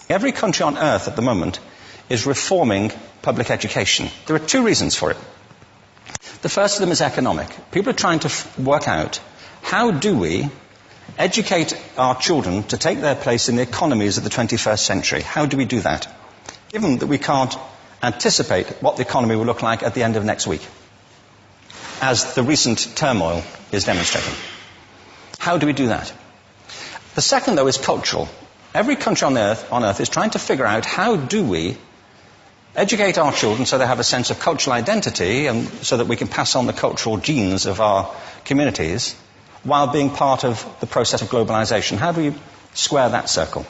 Every country on earth at the moment is reforming public education. There are two reasons for it. The first of them is economic. People are trying to work out, how do we educate our children to take their place in the economies of the 21st century? How do we do that, given that we can't anticipate what the economy will look like at the end of next week, as the recent turmoil is demonstrating? How do we do that? The second, though, is cultural. Every country on earth is trying to figure out, how do we educate our children so they have a sense of cultural identity and so that we can pass on the cultural genes of our communities while being part of the process of globalization? How do we square that circle?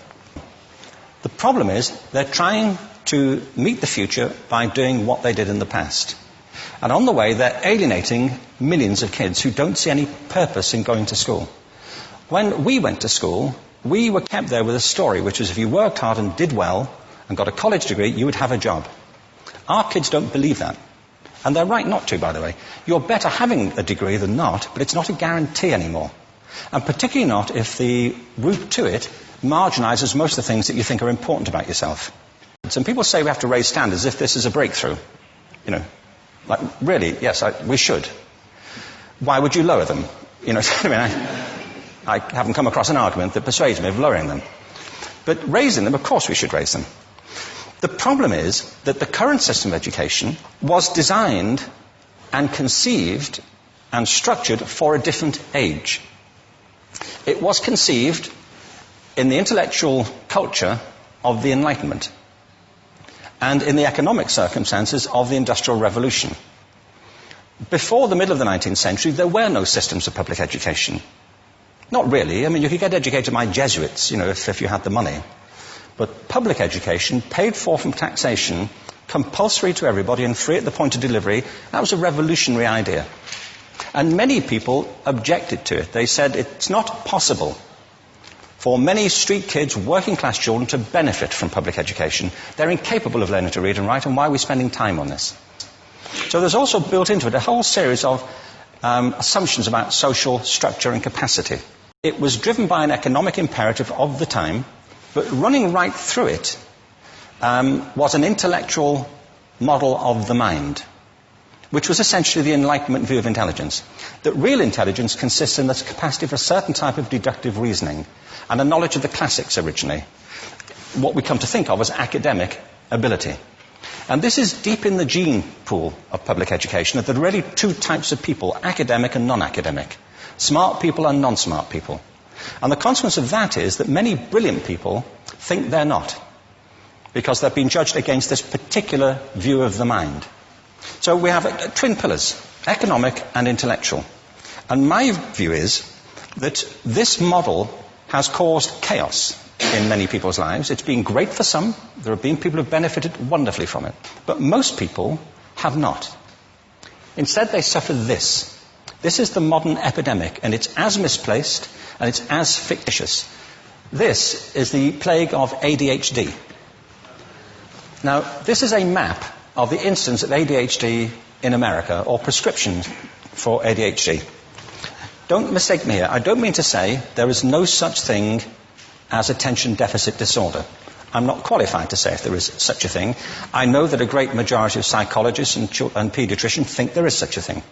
The problem is they're trying to meet the future by doing what they did in the past. And on the way, they're alienating millions of kids who don't see any purpose in going to school. When we went to school, we were kept there with a story, which was if you worked hard and did well and got a college degree, you would have a job. Our kids don't believe that. And they're right not to, by the way. You're better having a degree than not, but it's not a guarantee anymore. And particularly not if the route to it marginalizes most of the things that you think are important about yourself. Some people say we have to raise standards as if this is a breakthrough. You know, like, really, yes, we should. Why would you lower them? You know, I mean, I haven't come across an argument that persuades me of lowering them. But raising them, of course we should raise them. The problem is that the current system of education was designed and conceived and structured for a different age. It was conceived in the intellectual culture of the Enlightenment and in the economic circumstances of the Industrial Revolution. Before the middle of the 19th century, there were no systems of public education. Not really. I mean, you could get educated by Jesuits, you know, if you had the money. But public education, paid for from taxation, compulsory to everybody and free at the point of delivery, that was a revolutionary idea. And many people objected to it. They said it's not possible for many street kids, working class children, to benefit from public education. They're incapable of learning to read and write, and why are we spending time on this? So there's also built into it a whole series of assumptions about social structure and capacity. It was driven by an economic imperative of the time, but running right through it was an intellectual model of the mind, which was essentially the Enlightenment view of intelligence. That real intelligence consists in the capacity for a certain type of deductive reasoning and a knowledge of the classics originally, what we come to think of as academic ability. And this is deep in the gene pool of public education, that there are really two types of people, academic and non-academic, smart people and non-smart people. And the consequence of that is that many brilliant people think they're not, because they've been judged against this particular view of the mind. So we have twin pillars, economic and intellectual. And my view is that this model has caused chaos in many people's lives. It's been great for some. There have been people who have benefited wonderfully from it. But most people have not. Instead, they suffer this. This is the modern epidemic, and it's as misplaced and it's as fictitious. This is the plague of ADHD. Now, this is a map of the incidence of ADHD in America, or prescriptions for ADHD. Don't mistake me here. I don't mean to say there is no such thing as attention deficit disorder. I'm not qualified to say if there is such a thing. I know that a great majority of psychologists and paediatricians think there is such a thing.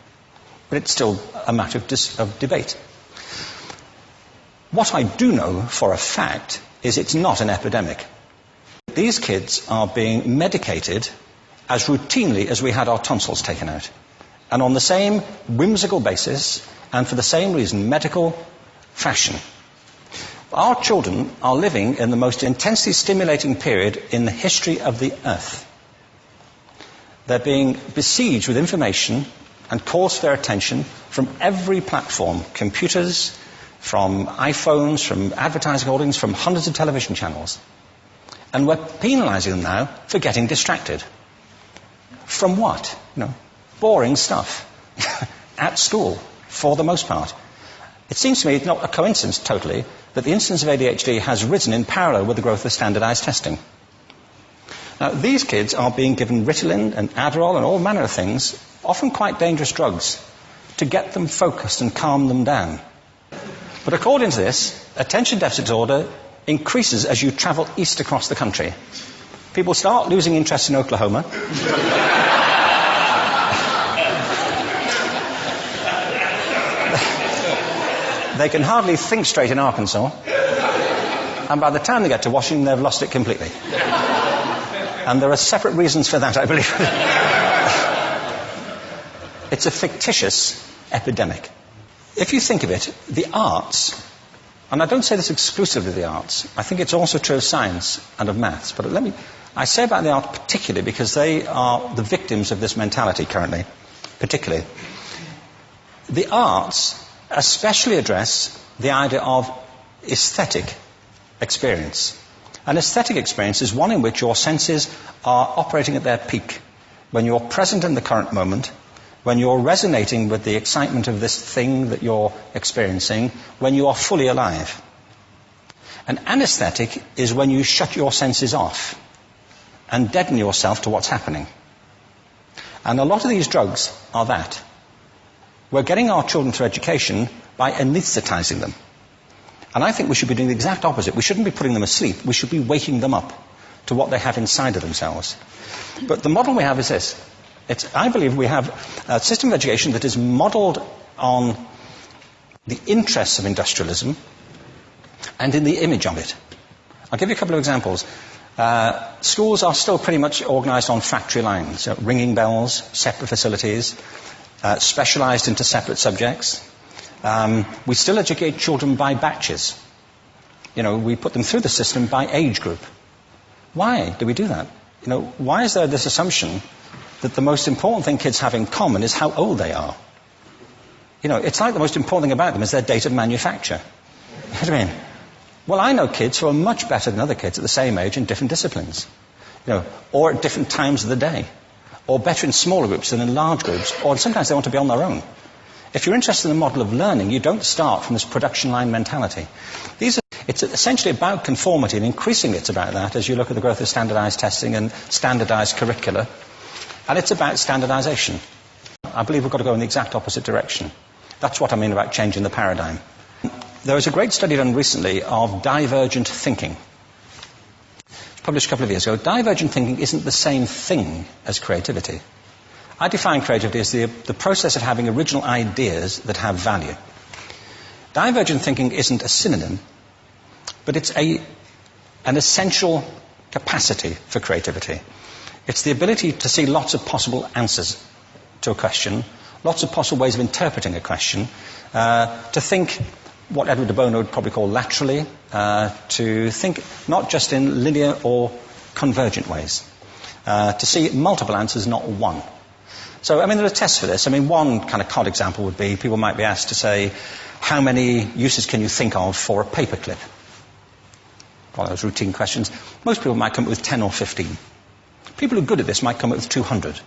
But it's still a matter of debate. What I do know for a fact is it's not an epidemic. These kids are being medicated as routinely as we had our tonsils taken out. And on the same whimsical basis, and for the same reason, medical fashion. Our children are living in the most intensely stimulating period in the history of the earth. They're being besieged with information and calls for their attention from every platform, computers, from iPhones, from advertising hoardings, from hundreds of television channels. And we're penalizing them now for getting distracted. From what? You know, boring stuff. At school, for the most part. It seems to me it's not a coincidence totally that the incidence of ADHD has risen in parallel with the growth of standardized testing. Now, these kids are being given Ritalin and Adderall and all manner of things, often quite dangerous drugs, to get them focused and calm them down. But according to this, attention deficit disorder increases as you travel east across the country. People start losing interest in Oklahoma. They can hardly think straight in Arkansas. And by the time they get to Washington, they've lost it completely. And there are separate reasons for that, I believe. It's a fictitious epidemic. If you think of it, the arts, and I don't say this exclusively of the arts, I think it's also true of science and of maths, but I say about the arts particularly because they are the victims of this mentality currently, particularly. The arts especially address the idea of aesthetic experience. An aesthetic experience is one in which your senses are operating at their peak, when you're present in the current moment, when you're resonating with the excitement of this thing that you're experiencing, when you are fully alive. An anesthetic is when you shut your senses off and deaden yourself to what's happening. And a lot of these drugs are that. We're getting our children through education by anesthetizing them. And I think we should be doing the exact opposite. We shouldn't be putting them asleep. We should be waking them up to what they have inside of themselves. But the model we have is this. I believe we have a system of education that is modeled on the interests of industrialism and in the image of it. I'll give you a couple of examples. Schools are still pretty much organized on factory lines, ringing bells, separate facilities, specialized into separate subjects. We still educate children by batches. We put them through the system by age group. Why do we do that? Why is there this assumption that the most important thing kids have in common is how old they are? It's like the most important thing about them is their date of manufacture. You know what I mean? Well, I know kids who are much better than other kids at the same age in different disciplines, or at different times of the day, or better in smaller groups than in large groups, or sometimes they want to be on their own. If you're interested in the model of learning, you don't start from this production line mentality. It's essentially about conformity, and increasingly it's about that as you look at the growth of standardized testing and standardized curricula. And it's about standardization. I believe we've got to go in the exact opposite direction. That's what I mean about changing the paradigm. There was a great study done recently of divergent thinking. It was published a couple of years ago. Divergent thinking isn't the same thing as creativity. I define creativity as the process of having original ideas that have value. Divergent thinking isn't a synonym, but it's an essential capacity for creativity. It's the ability to see lots of possible answers to a question, lots of possible ways of interpreting a question, to think what Edward de Bono would probably call laterally, to think not just in linear or convergent ways, to see multiple answers, not one. So, there are tests for this. One kind of cod example would be people might be asked to say, how many uses can you think of for a paperclip? One of those routine questions. Most people might come up with 10 or 15. People who are good at this might come up with 200.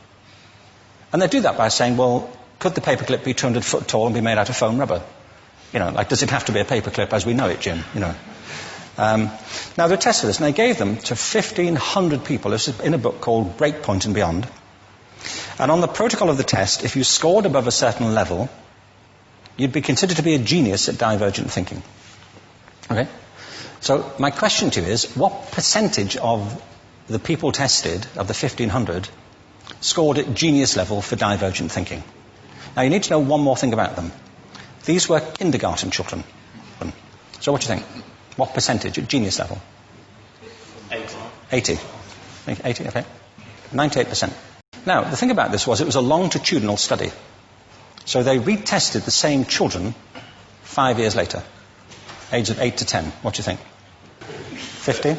And they do that by saying, well, could the paperclip be 200 foot tall and be made out of foam rubber? Does it have to be a paperclip as we know it, Jim? Now, there are tests for this, and they gave them to 1,500 people. This is in a book called Breakpoint and Beyond. And on the protocol of the test, if you scored above a certain level, you'd be considered to be a genius at divergent thinking. Okay? So my question to you is, what percentage of the people tested, of the 1,500, scored at genius level for divergent thinking? Now, you need to know one more thing about them. These were kindergarten children. So what do you think? What percentage at genius level? 80. 80, okay. 98%. Now, the thing about this was it was a longitudinal study. So they retested the same children 5 years later, ages of 8 to 10. What do you think? 50?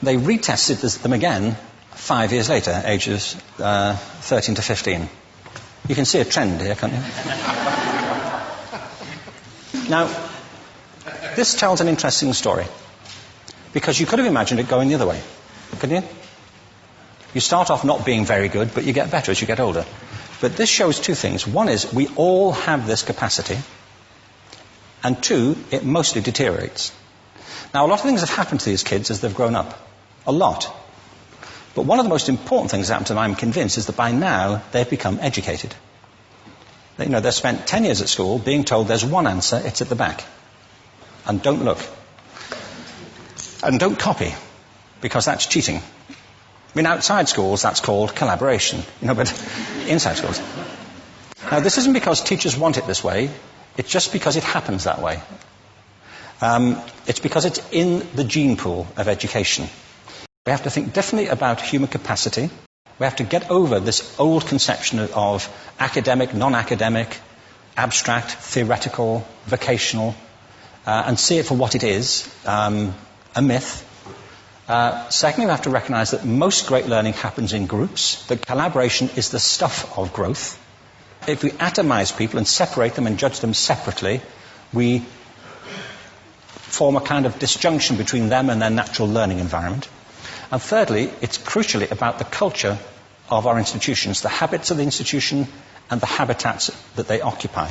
They retested them again 5 years later, ages 13 to 15. You can see a trend here, can't you? Now, this tells an interesting story, because you could have imagined it going the other way, couldn't you? You start off not being very good, but you get better as you get older. But this shows two things. One is we all have this capacity, and two, it mostly deteriorates. Now, a lot of things have happened to these kids as they've grown up. A lot. But one of the most important things that happened to them, I'm convinced, is that by now they've become educated. They've spent 10 years at school being told there's one answer, it's at the back. And don't look. And don't copy, because that's cheating. I mean, outside schools, that's called collaboration, but inside schools. Now, this isn't because teachers want it this way, it's just because it happens that way. It's because it's in the gene pool of education. We have to think differently about human capacity. We have to get over this old conception of academic, non-academic, abstract, theoretical, vocational, and see it for what it is, a myth. Secondly, we have to recognize that most great learning happens in groups, that collaboration is the stuff of growth. If we atomize people and separate them and judge them separately, we form a kind of disjunction between them and their natural learning environment. And thirdly, it's crucially about the culture of our institutions, the habits of the institution and the habitats that they occupy.